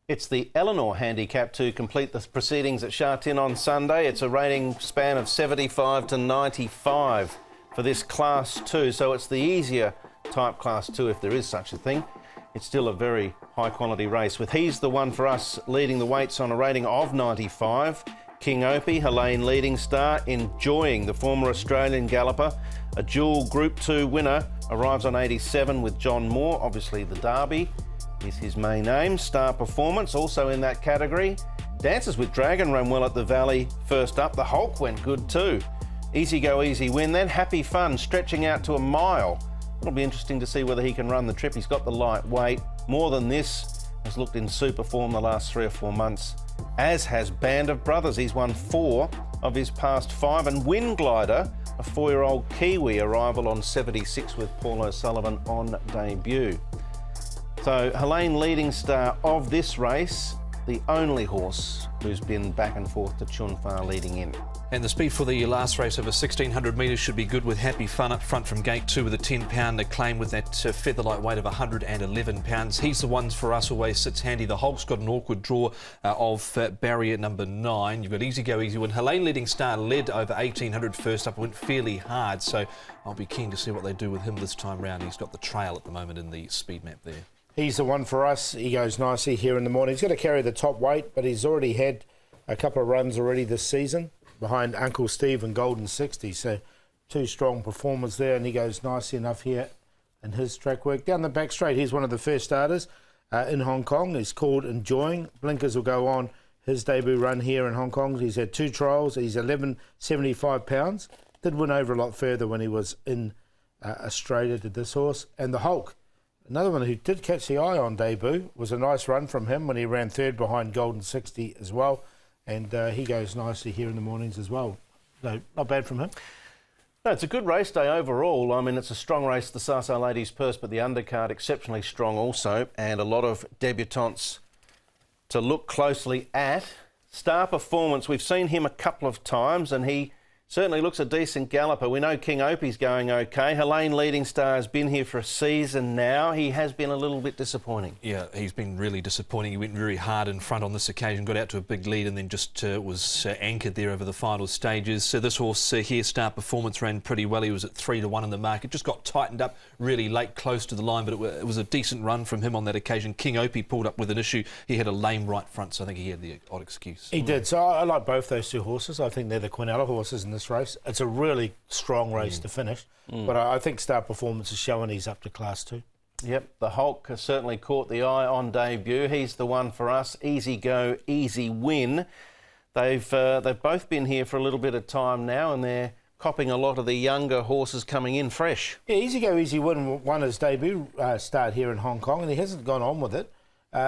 It's the ELEANOR handicap to complete the proceedings at Sha Tin on Sunday. It's a rating span of 75 to 95 for this Class 2, so it's the easier type Class 2 if there is such a thing. It's still a very high quality race with He's the One for Us leading the weights on a rating of 95. King Opie, Helene leading star, Enjoying, the former Australian galloper, a dual Group 2 winner, arrives on 87 with John Moore, obviously the Derby is his main aim. Star Performance also in that category. Dances with Dragon ran well at the Valley. First up, the Hulk went good too. Easy Go Easy Win then. Happy Fun stretching out to a mile. It'll be interesting to see whether he can run the trip. He's got the light weight. More Than This has looked in super form the last 3 or 4 months, as has Band of Brothers. He's won 4 of his past 5. And Wind Glider, a 4-year-old Kiwi, arrival on 76 with Paul O'Sullivan on debut. So Helene leading star of this race, the only horse who's been back and forth to Chunfar leading in. And the speed for the last race over 1,600 metres should be good with Happy Fun up front from gate 2 with a 10-pounder claim with that featherlight weight of 111 pounds. He's the Ones for Us always sits handy. The Hulk's got an awkward draw of barrier number 9. You've got Easy Go Easy Win. Helene leading star led over 1,800 first up, went fairly hard, so I'll be keen to see what they do with him this time round. He's got the trail at the moment in the speed map there. He's the One for Us. He goes nicely here in the morning. He's got to carry the top weight, but he's already had a couple of runs already this season behind Uncle Steve and Golden 60. So 2 strong performers there, and he goes nicely enough here in his track work. Down the back straight, here's one of the first starters in Hong Kong. He's called Enjoying. Blinkers will go on his debut run here in Hong Kong. He's had 2 trials. He's 1175 pounds. Did win over a lot further when he was in Australia, did this horse. And the Hulk, another one who did catch the eye on debut, was a nice run from him when he ran 3rd behind Golden 60 as well. And he goes nicely here in the mornings as well. So not bad from him. No, it's a good race day overall. I mean, it's a strong race, the Sasa Ladies Purse, but the undercard exceptionally strong also, and a lot of debutantes to look closely at. Star Performance, we've seen him a couple of times, and he certainly looks a decent galloper. We know King Opie's going okay. Helene leading star has been here for a season now. He has been a little bit disappointing. Yeah, he's been really disappointing. He went very hard in front on this occasion, got out to a big lead and then just was anchored there over the final stages. So this horse here, Star Performance, ran pretty well. He was at 3 to 1 in the market. Just got tightened up really late, close to the line, but it was a decent run from him on that occasion. King Opie pulled up with an issue. He had a lame right front, so I think he had the odd excuse. He did. So I like both those 2 horses. I think they're the Quinella horses in this race. It's a really strong race to finish, but I think Star Performance is showing he's up to Class 2. Yep, the Hulk has certainly caught the eye on debut. He's the One for Us. Easy Go, Easy Win. They've both been here for a little bit of time now, and they're copping a lot of the younger horses coming in fresh. Yeah, Easy Go, Easy Win won his debut start here in Hong Kong, and he hasn't gone on with it.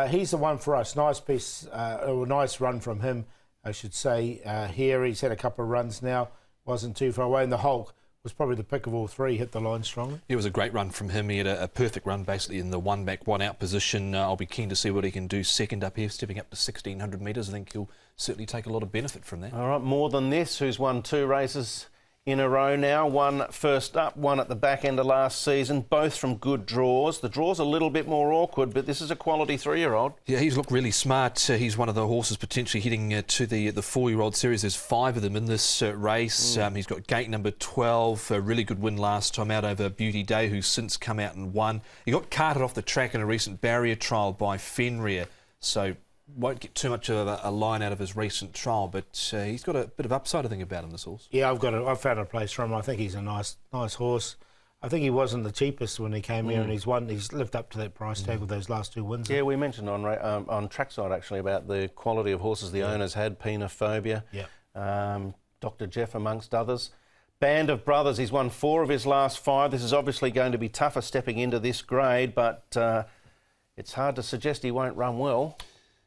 He's the One for Us. Nice piece, a nice run from him, I should say. Here he's had a couple of runs now. Wasn't too far away, and the Hulk was probably the pick of all 3, hit the line strongly. It was a great run from him. He had a perfect run basically in the 1 back, 1 out position. I'll be keen to see what he can do second up here, stepping up to 1,600 metres. I think he'll certainly take a lot of benefit from that. All right, More Than This, who's won 2 races in a row now. 1 first up, 1 at the back end of last season, both from good draws. The draw's a little bit more awkward, but this is a quality 3-year-old. Yeah, he's looked really smart. He's one of the horses potentially heading to the 4-year-old series. There's 5 of them in this race. He's got gate number 12, a really good win last time out over Beauty Day, who's since come out and won. He got carted off the track in a recent barrier trial by Fenrir, so won't get too much of a line out of his recent trial, but he's got a bit of upside, I think, about him, this horse. Yeah, I've found a place for him. I think he's a nice horse. I think he wasn't the cheapest when he came here, and he's lived up to that price tag with those last 2 wins. Yeah, we mentioned on trackside actually about the quality of horses the owners had. Penophobia, Dr. Jeff amongst others. Band of Brothers, he's won 4 of his last 5. This is obviously going to be tougher stepping into this grade, but it's hard to suggest he won't run well.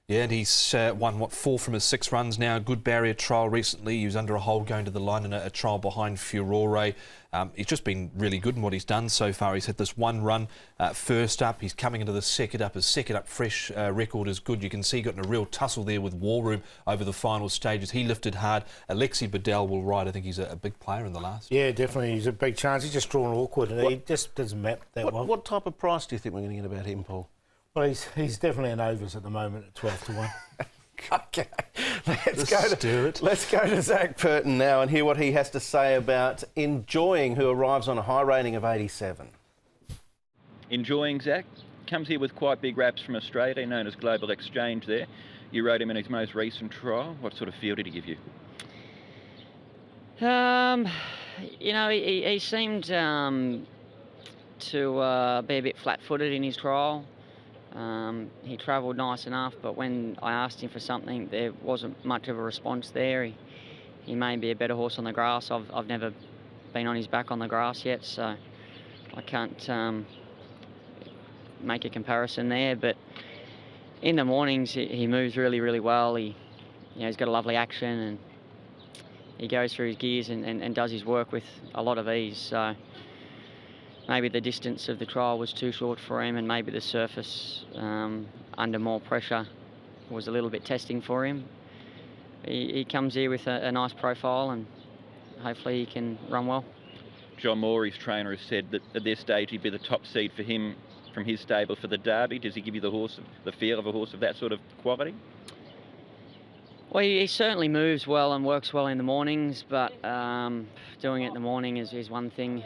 Yeah, and he's won, 4 from his 6 runs now. Good barrier trial recently. He was under a hold going to the line in a trial behind Furore. He's just been really good in what he's done so far. He's had this 1 run first up. He's coming into the second up. His second up fresh record is good. You can see he got in a real tussle there with War Room over the final stages. He lifted hard. Alexi Bedell will ride. I think he's a big player in the last. Yeah, definitely. He's a big chance. He's just drawn awkward, and he just doesn't map that well. What type of price do you think we're going to get about him, Paul? Well, he's definitely an overs at the moment at 12 to 1. Okay, let's go to Zach Purton now and hear what he has to say about Enjoying, who arrives on a high rating of 87. Enjoying, Zach, comes here with quite big raps from Australia, known as Global Exchange there. You rode him in his most recent trial. What sort of feel did he give you? You know, he seemed to be a bit flat-footed in his trial. He travelled nice enough, but when I asked him for something, there wasn't much of a response there. He may be a better horse on the grass. I've never been on his back on the grass yet, so I can't make a comparison there. But in the mornings, he moves really, really well. He's got a lovely action, and he goes through his gears and does his work with a lot of ease. So maybe the distance of the trial was too short for him, and maybe the surface under more pressure was a little bit testing for him. He comes here with a nice profile, and hopefully he can run well. John Moore, his trainer, has said that at this stage he'd be the top seed for him from his stable for the Derby. Does he give you the feel of a horse of that sort of quality? Well, he certainly moves well and works well in the mornings, but doing it in the morning is one thing.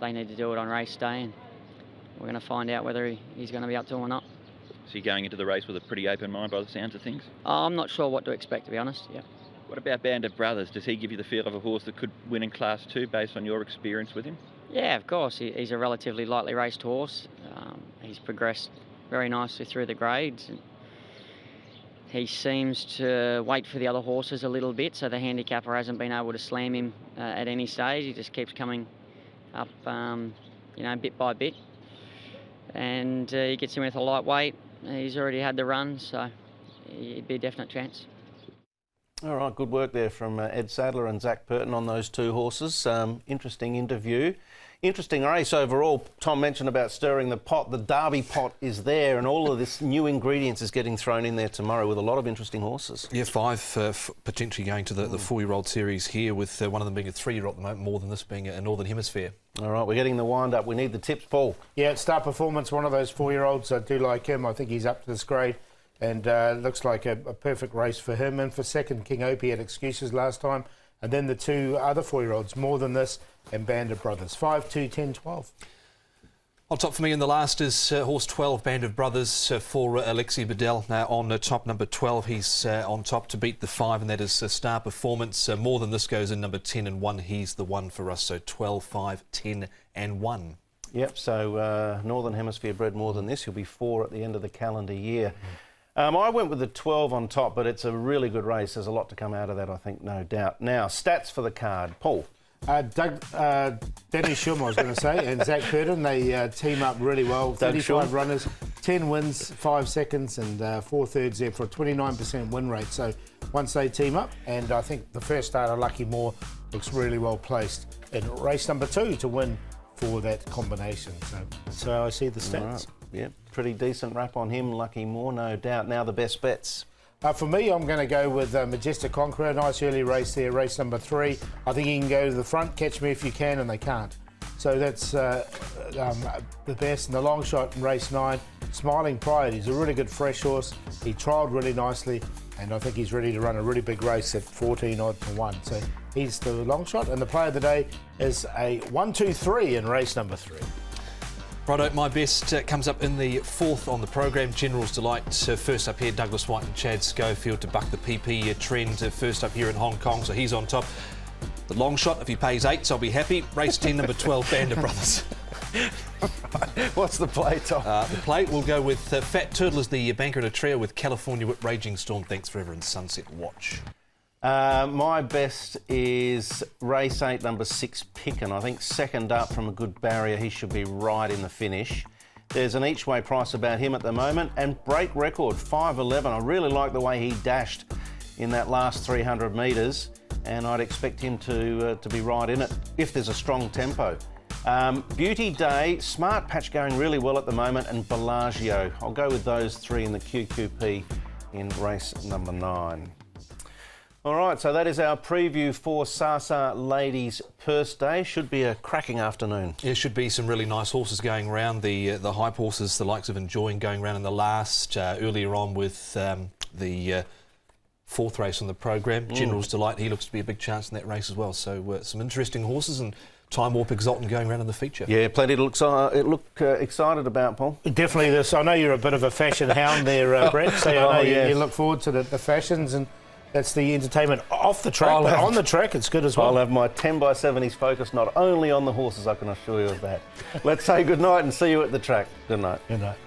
They need to do it on race day, and we're going to find out whether he's going to be up to it or not. So you're going into the race with a pretty open mind by the sounds of things? I'm not sure what to expect, to be honest. Yeah. What about Band of Brothers? Does he give you the feel of a horse that could win in Class 2 based on your experience with him? Yeah, of course. He's a relatively lightly raced horse. He's progressed very nicely through the grades. And he seems to wait for the other horses a little bit, so the handicapper hasn't been able to slam him at any stage. He just keeps coming up, bit by bit. And he gets in with a lightweight. He's already had the run, so it'd be a definite chance. All right, good work there from Ed Sadler and Zach Purton on those two horses. Interesting interview. Interesting race overall. Tom mentioned about stirring the pot. The Derby pot is there, and all of this new ingredients is getting thrown in there tomorrow with a lot of interesting horses. Yeah, 5 potentially going to the 4-year-old series here, with one of them being a 3-year-old at the moment, more than this being a Northern Hemisphere. All right, we're getting the wind up. We need the tips, Paul. Yeah, Star Performance, one of those 4-year-olds. I do like him. I think he's up to this grade, and looks like a perfect race for him. And for second, King Opie had excuses last time. And then the two other 4-year-olds, More Than This and Band of Brothers, 5, 2, 10, 12. On top for me in the last is horse 12, Band of Brothers, for Alexi Bedell. On top, number 12, he's on top to beat the 5, and that is Star Performance. More Than This goes in number 10 and 1. He's the one for us, so 12, 5, 10 and 1. Yep, so Northern Hemisphere bred More Than This. He'll be 4 at the end of the calendar year. I went with the 12 on top, but it's a really good race. There's a lot to come out of that, I think, no doubt. Now, stats for the card. Paul. Dennis Schum, I was going to say, and Zach Purton, they team up really well. 35 runners, 10 wins, 5 seconds and 4 thirds there for a 29% win rate. So once they team up, and I think the first starter, Lucky Moore, looks really well placed in race number 2 to win for that combination. So I see the stats. Right. Yeah, pretty decent rap on him, Lucky Moore, no doubt. Now the best bets. For me, I'm going to go with Majestic Conqueror. Nice early race there, race number 3. I think he can go to the front, Catch Me If You Can, and they can't. So that's the best. And the long shot in race 9, Smiling Pride. He's a really good fresh horse. He trialled really nicely, and I think he's ready to run a really big race at 14 odd to 1. So he's the long shot. And the play of the day is a 1, 2, 3 in race number 3. Righto, my best comes up in the 4th on the program, General's Delight. First up here, Douglas White and Chad Schofield to buck the PP trend. First up here in Hong Kong, so he's on top. The long shot, if he pays 8, so I'll be happy. Race 10, number 12, Band of Brothers. What's the play, Tom? The play will go with Fat Turtle as the banker in a trio with California Whip, Raging Storm, Thanks Forever and Sunset Watch. My best is race 8, number 6, Pickin. I think second up from a good barrier, he should be right in the finish. There's an each-way price about him at the moment, and break record, 5.11. I really like the way he dashed in that last 300 metres, and I'd expect him to be right in it if there's a strong tempo. Beauty Day, Smart Patch going really well at the moment, and Bellagio. I'll go with those 3 in the QQP in race number 9. All right, so that is our preview for Sasa Ladies Purse Day. Should be a cracking afternoon. There should be some really nice horses going around. The hype horses, the likes of Enjoying, going around in the last, earlier on with the fourth race on the program. General's Delight, he looks to be a big chance in that race as well. So some interesting horses, and Time Warp Exultant going around in the feature. Yeah, plenty to look excited about, Paul. Definitely this. I know you're a bit of a fashion hound there, Brett, so I know you look forward to the fashions, and that's the entertainment off the track, but on the track it's good as well. I'll have my 10x70s focused not only on the horses, I can assure you of that. Let's say good night and see you at the track. Good night. Good night.